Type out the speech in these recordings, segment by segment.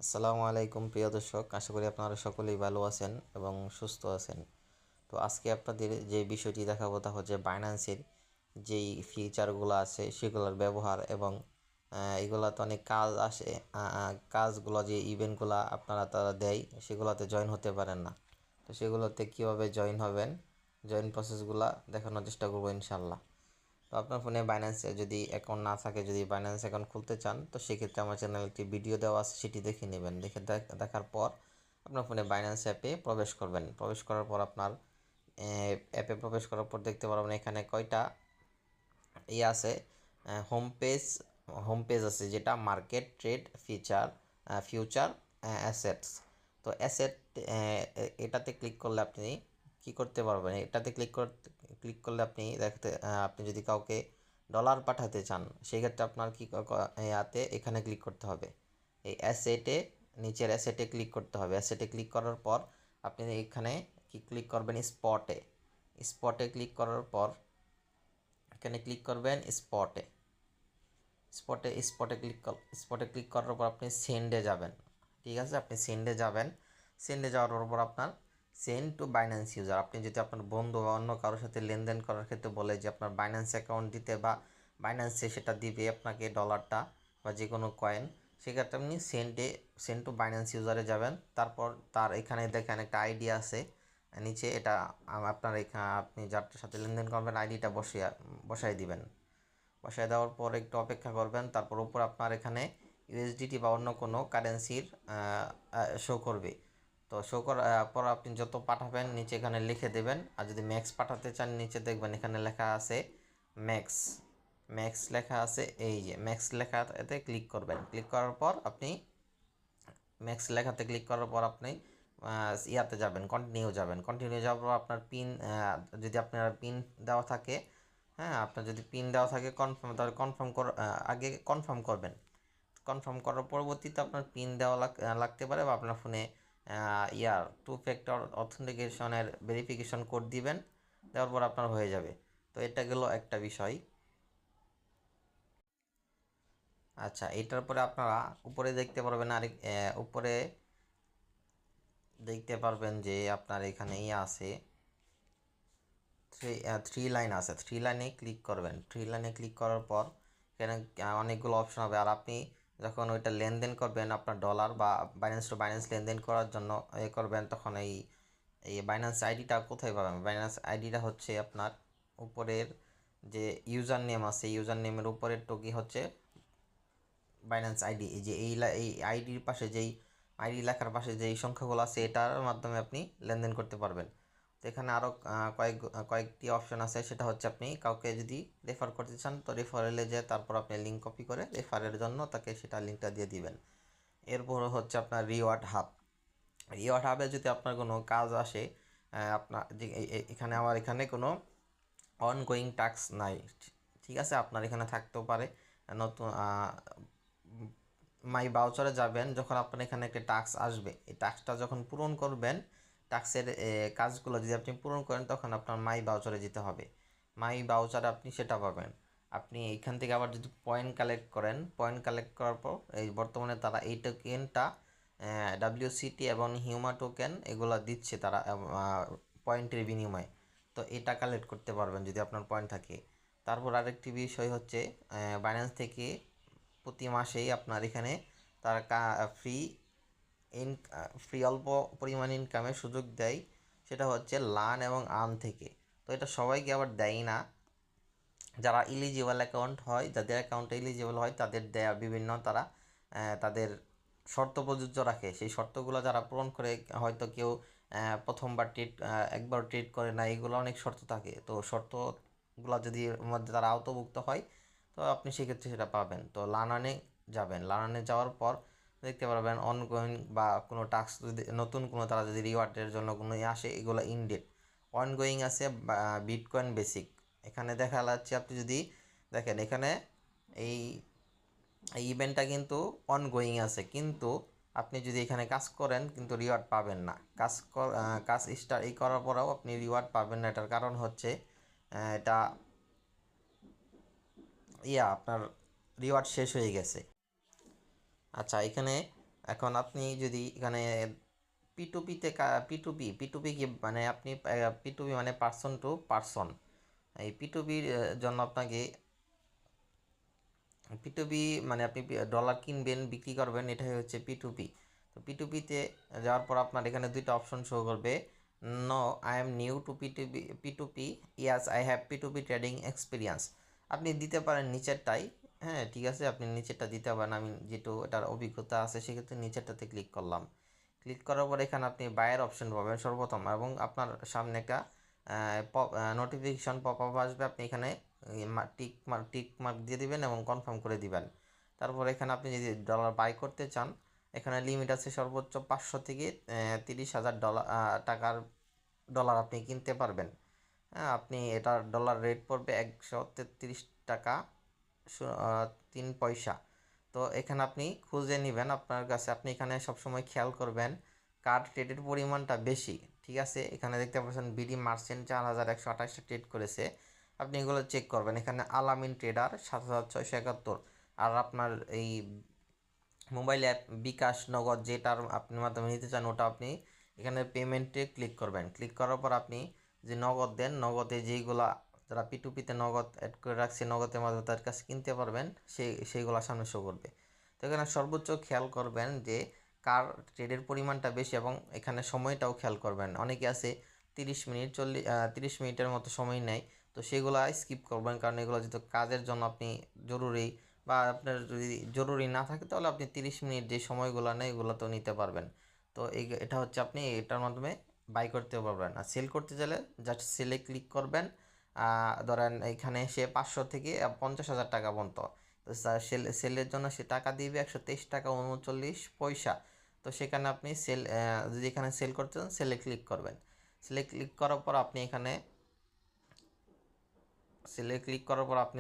আসসালামু আলাইকুম প্রিয় দর্শক, আশা করি আপনারা সকলেই ভালো আছেন এবং সুস্থ আছেন। তো আজকে আপনাদের যে বিষয়টি দেখাবো তা হচ্ছে বাইন্যান্সের যেই ফিচারগুলো আছে সেগুলোর ব্যবহার এবং এগুলাতে অনেক কাজ আসে। কাজগুলো যে ইভেন্টগুলো আপনারা তারা দেয় সেগুলোতে জয়েন হতে পারেন না। তো সেগুলোতে কীভাবে জয়েন হবেন, জয়েন প্রসেসগুলো দেখানোর চেষ্টা করবো ইনশাল্লাহ। তো আপনার ফোনে বাইন্যান্সে যদি অ্যাকাউন্ট না থাকে, যদি বাইন্যান্স অ্যাকাউন্ট খুলতে চান, তো সেক্ষেত্রে আমার চ্যানেলে একটি ভিডিও দেওয়া আছে, সেটি দেখে নেবেন। দেখার পর আপনার ফোনে বাইন্যান্স অ্যাপে প্রবেশ করবেন। প্রবেশ করার পর আপনার অ্যাপে প্রবেশ করার পর দেখতে পারবেন এখানে কয়টা আছে, হোম পেজ আছে, যেটা মার্কেট ট্রেড ফিউচার অ্যাসেটস। তো অ্যাসেট এটাতে ক্লিক করলে আপনি কি করতে পারবেন, এটাতে ক্লিক করলে আপনি যদি কাউকে ডলার পাঠাতে চান, সেক্ষেত্রে আপনার এখানে ক্লিক করতে হবে। এই নিচের অ্যাসেটে ক্লিক করতে হবে। অ্যাসেটে ক্লিক করার পর আপনি এখানে ক্লিক করবেন স্পটে ক্লিক করার পর এখানে ক্লিক করবেন স্পটে ক্লিক করার পর আপনি সেন্ডে যাবেন। ঠিক আছে, আপনি সেন্ডে যাবেন। সেন্ডে যাওয়ার পর আপনার সেন্ড টু বাইন্যান্স ইউজার, আপনি যদি আপনার বন্ধু বা অন্য কারোর সাথে লেনদেন করার ক্ষেত্রে বলে যে আপনার বাইন্যান্স অ্যাকাউন্ট দিতে, বা বাইন্যান্সে সেটা দিবে আপনাকে ডলারটা বা যে কোনো কয়েন, সেক্ষেত্রে আপনি সেন্ড টু বাইন্যান্স ইউজারে যাবেন। তারপর তার এখানে দেখেন একটা আইডি আছে নিচে, এটা আপনার এখানে আপনি যার সাথে লেনদেন করবেন আইডিটা বসাই দিবেন। বসায় দেওয়ার পর একটু অপেক্ষা করবেন। তারপর উপর আপনার এখানে ইউএসডিটি বা অন্য কোনো কারেন্সির শো করবে। তো শো করার পর আপনি যত পাঠাবেন নিচে এখানে লিখে দেবেন। আর যদি ম্যাক্স পাঠাতে চান, নিচে দেখবেন এখানে লেখা আছে ম্যাক্স ম্যাক্স লেখা আছে, এই যে ম্যাক্স লেখাতে ক্লিক করবেন। ক্লিক করার পর আপনি ম্যাক্স লেখাতে ক্লিক করার পর আপনি ইয়াতে যাবেন, কন্টিনিউ যাওয়ার পর আপনার পিন, যদি আপনার পিন দেওয়া থাকে, হ্যাঁ, আপনার যদি পিন দেওয়া থাকে তাহলে আগে কনফার্ম করবেন। কনফার্ম করার পরবর্তীতে আপনার পিন দেওয়া লাগতে পারে, বা আপনার ফোনে টু ফ্যাক্টর অথেন্টিকেশনের ভেরিফিকেশন কোড দিবেন। দেওয়ার পর আপনার হয়ে যাবে। তো এটা গেল একটা বিষয়। আচ্ছা, এটার পরে আপনারা উপরে দেখতে পারবেন, উপরে দেখতে পারবেন যে আপনার এখানে আছে থ্রি লাইন আছে। থ্রি লাইনে ক্লিক করবেন। থ্রি লাইনে ক্লিক করার পর এখানে অনেকগুলো অপশন হবে। আর আপনি যখন ওইটা লেনদেন করবেন, আপনার ডলার বা বাইন্যান্স টু বাইন্যান্স লেনদেন করার জন্য করবেন, তখন এই এই বাইন্যান্স আইডিটা কোথায় পাবেন? বাইন্যান্স আইডিটা হচ্ছে আপনার উপরের যে ইউজার নেম আছে, ইউজার নেমের উপরের টুকি হচ্ছে বাইন্যান্স আইডি। এই যে এই আইডির পাশে আইডি লেখার পাশে যেই সংখ্যাগুলো আছে, এটার মাধ্যমে আপনি লেনদেন করতে পারবেন। তো এখানে আরও কয়েকটি অপশন আছে। সেটা হচ্ছে আপনি কাউকে যদি রেফার করতে চান, তো রেফারেলে যে তারপর আপনি লিঙ্ক কপি করে রেফারের জন্য তাকে সেটা লিঙ্কটা দিয়ে দিবেন। এরপর হচ্ছে আপনার রিওয়ার্ড হাবে যদি আপনার কোনো কাজ আসে, আপনার এখানে কোনো অনগোয়িং টাস্ক নাই। ঠিক আছে, আপনার এখানে থাকতেও পারে নতুন মাই বাউচারে যাবেন। যখন আপনার এখানে একটা টাস্ক আসবে, এই টাস্কটা যখন পূরণ করবেন, টাস্কের কাজগুলো যদি আপনি পূরণ করেন, তখন আপনার মাই বাউচারে যেতে হবে। মাই বাউচারে আপনি সেটা পাবেন। আপনি এইখান থেকে আবার যদি পয়েন্ট কালেক্ট করার পর এই বর্তমানে তারা এই টোকেনটা WCT এবং হিউমা টোকেন এগুলো দিচ্ছে তারা পয়েন্টের বিনিময়ে। তো এটা কালেক্ট করতে পারবেন যদি আপনার পয়েন্ট থাকে। তারপর আরেকটি বিষয় হচ্ছে, বাইন্যান্স থেকে প্রতি মাসেই আপনার এখানে তারা ফ্রি অল্প পরিমাণ ইনকামের সুযোগ দেয়। সেটা হচ্ছে লার্ন এবং আর্ন থেকে। তো এটা সবাইকে আবার দেয় না। যারা যাদের অ্যাকাউন্টে ইলিজিবল হয় তাদের দেয়া বিভিন্ন তারা তাদের শর্ত প্রযোজ্য রাখে। সেই শর্তগুলো যারা পূরণ করে, হয়তো কেউ প্রথমবার একবার ট্রেড করে না, এগুলো অনেক শর্ত থাকে। তো শর্তগুলো যদি মধ্যে তারা আওতাভুক্ত হয়, তো আপনি সেক্ষেত্রে সেটা পাবেন। তো লার্নানে যাওয়ার পর দেখতে পারবেন অনগোয়িং বা কোনো টাস্ক যদি নতুন কোনো তারা যদি রিওয়ার্ডের জন্য কোনো আসে, এগুলো ইনডেট অনগোয়িং আছে বিটকয়েন বেসিক। এখানে দেখা যাচ্ছে, আপনি যদি দেখেন এখানে এই ইভেন্টটা কিন্তু অনগোয়িং আছে, কিন্তু আপনি যদি এখানে কাজ করেন কিন্তু রিওয়ার্ড পাবেন না। কাজ করার পরেও আপনি রিওয়ার্ড পাবেন না। এটার কারণ হচ্ছে এটা আপনার রিওয়ার্ড শেষ হয়ে গেছে। আচ্ছা, এখানে এখন আপনি যদি এখানে পিটুপিতে পিটুপি কি মানে আপনি পিটুপি মানে পার্সন টু পার্সন, এই পিটুপির জন্য আপনাকে পিটুপি মানে আপনি ডলার কিনবেন বিক্রি করবেন, এটাই হচ্ছে পিটুপি। তো পিটুপিতে যাওয়ার পর আপনার এখানে দুইটা অপশন শো করবে, no I am new to P two P, yes I have P two P trading experience. আপনি দিতে পারেন নিচেরটাই, হ্যাঁ ঠিক আছে, আপনি নিচেরটা দিতে পারেন। আমি যেহেতু এটার অভিজ্ঞতা আছে সেক্ষেত্রে নিচেরটাতে ক্লিক করলাম। ক্লিক করার পর এখানে আপনি বায়ের অপশন পাবেন সর্বপ্রথম, এবং আপনার সামনে একটা নোটিফিকেশন পপ আপ আসবে। আপনি এখানে টিক মার্ক দিয়ে দিবেন এবং কনফার্ম করে দিবেন। তারপর এখানে আপনি যদি ডলার বাই করতে চান, এখানে লিমিট আছে সর্বোচ্চ 500 থেকে 30,000 টাকার ডলার আপনি কিনতে পারবেন। হ্যাঁ, আপনি এটার ডলার রেট পড়বে 133 টাকা 3 পয়সা। তো এখানে আপনি খুঁজে নেবেন আপনার কাছে। আপনি এখানে সবসময় খেয়াল করবেন কার ট্রেডের পরিমাণটা বেশি, ঠিক আছে। এখানে দেখতে পাচ্ছেন বিডি মার্চেন্ট 4128টা ট্রেড করেছে, আপনি এগুলো চেক করবেন। এখানে আলামিন ট্রেডার 7671, আর আপনার এই মোবাইল অ্যাপ বিকাশ নগদ যেটার আপনি মাধ্যমে নিতে চান ওটা আপনি এখানে পেমেন্টে ক্লিক করবেন। ক্লিক করার পর আপনি যে নগদ দেন, নগদে যেইগুলা যারা পিটুপিতে নগদ অ্যাড করে রাখছে নগদের মাধ্যমে তার কাছে কিনতে পারবেন, সেইগুলো সামনে শো করবে। তো এখানে সর্বোচ্চ খেয়াল করবেন যে কার ট্রেডের পরিমাণটা বেশি, এবং এখানে সময়টাও খেয়াল করবেন। অনেকে আছে 30 মিনিটের মতো সময় নেয়, তো সেগুলো স্কিপ করবেন, কারণ এগুলো যেহেতু কাজের জন্য আপনি জরুরি, বা আপনার যদি জরুরি না থাকে তাহলে আপনি 30 মিনিট যে সময়গুলো নেয় এগুলো তো নিতে পারবেন। তো এটা হচ্ছে আপনি এটার মাধ্যমে বাই করতে পারবেন। আর সেল করতে চাইলে জাস্ট সেলে ক্লিক করবেন। ধরেন এখানে সে 500 থেকে 50,000 টাকা পর্যন্ত, তো সেলের জন্য সে টাকা দিবে 123 টাকা 39 পয়সা। তো সেখানে আপনি যদি এখানে সেল করতে চান সেলে ক্লিক করবেন। সেলে ক্লিক করার পর আপনি এখানে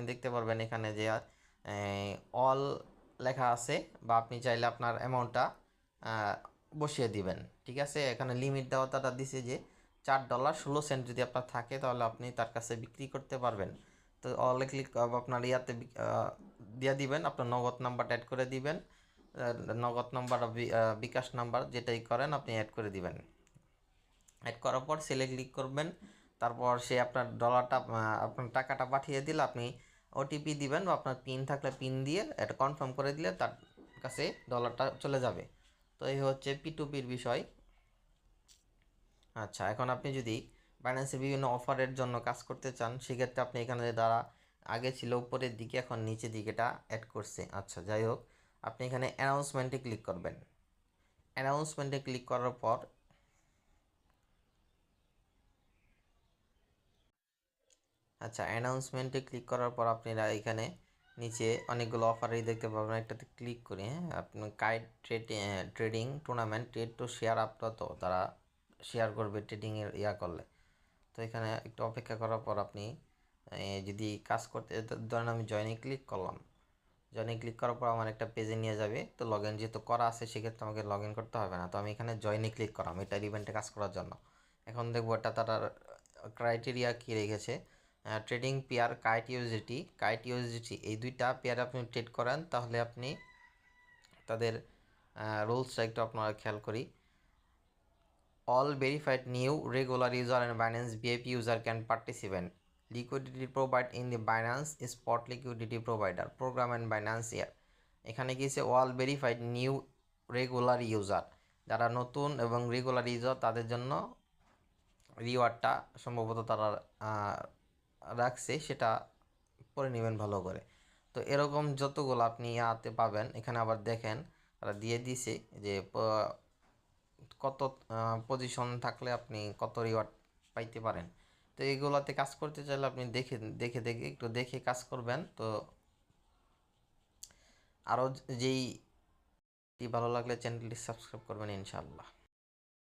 দেখতে পারবেন এখানে যে অল লেখা আছে, বা আপনি চাইলে আপনার অ্যামাউন্টটা বসিয়ে দিবেন, ঠিক আছে। এখানে লিমিট দেওয়াটা দিছে যে $4.16 যদি আপনার থাকে তাহলে আপনি তার কাছে বিক্রি করতে পারবেন। তো অলে ক্লিক আপনার ইয়াতে দিয়ে দিবেন, আপনার নগদ নাম্বারটা অ্যাড করে দিবেন। নগদ নাম্বার বিকাশ নাম্বার যেটাই করেন আপনি অ্যাড করে দিবেন। অ্যাড করার পর সেলে ক্লিক করবেন। তারপর সে আপনার ডলারটা আপনার টাকাটা পাঠিয়ে দিলে আপনি ওটিপি দিবেন, বা আপনার পিন থাকলে পিন দিয়ে এটা কনফার্ম করে দিলে তার কাছে ডলারটা চলে যাবে। তো এই হচ্ছে পিটুপির বিষয়। আচ্ছা, এখন আপনি যদি বাইন্যান্সের বিভিন্ন অফারের জন্য কাজ করতে চান সেক্ষেত্রে আপনি এখানে দ্বারা আগে ছিল উপরের দিকে, এখন নিচের দিকে এটা অ্যাড করছে। আচ্ছা যাই হোক, আপনি এখানে অ্যানাউন্সমেন্টে ক্লিক করবেন। অ্যানাউন্সমেন্টে ক্লিক করার পর অ্যানাউন্সমেন্টে ক্লিক করার পর আপনারা এখানে নিচে অনেকগুলো অফারই দেখতে পাবেন। একটাতে ক্লিক করি, হ্যাঁ, আপনি kite trading tournament trade to share আপনার, তো তারা শেয়ার করবে ট্রেডিংয়ের করলে। তো এখানে একটু অপেক্ষা করার পর আপনি যদি কাজ করতে ধরেন আমি জয়েনে ক্লিক করলাম। জয়েনে ক্লিক করার পর আমার একটা পেজে নিয়ে যাবে। তো লগ ইন যেহেতু করা আছে সেক্ষেত্রে আমাকে লগ ইন করতে হবে না। তো আমি এখানে জয়েনে ক্লিক করলাম এটা ইভেন্টে কাজ করার জন্য। এখন দেখবো এটা তার ক্রাইটেরিয়া কী রেখেছে। ট্রেডিং পেয়ার কাইট ইউএসডিটি এই দুইটা পেয়ার আপনি ট্রেড করেন তাহলে আপনি তাদের রুলসটা একটু আপনারা খেয়াল করি। All verified new regular user and Binance VIP user can participate. Liquidity provide in the Binance spot liquidity provider program and Binance year. এখানে গিয়েছে all verified new regular user, যারা নতুন এবং রেগুলার ইউজার তাদের জন্য রিওয়ার্ডটা সম্ভবত তারা রাখছে, সেটা পরে নেবেন ভালো করে। তো এরকম যতগুলো আপনি ইয়াতে পাবেন। এখানে আবার দেখেন তারা দিয়ে দিছে যে কত পজিশন থাকলে আপনি কত রিওয়ার্ড পাইতে পারেন। তো এইগুলাতে কাজ করতে চাইলে আপনি দেখে কাজ করবেন। তো আরও যেই ভালো লাগলে চ্যানেলটি সাবস্ক্রাইব করবেন ইনশাআল্লাহ।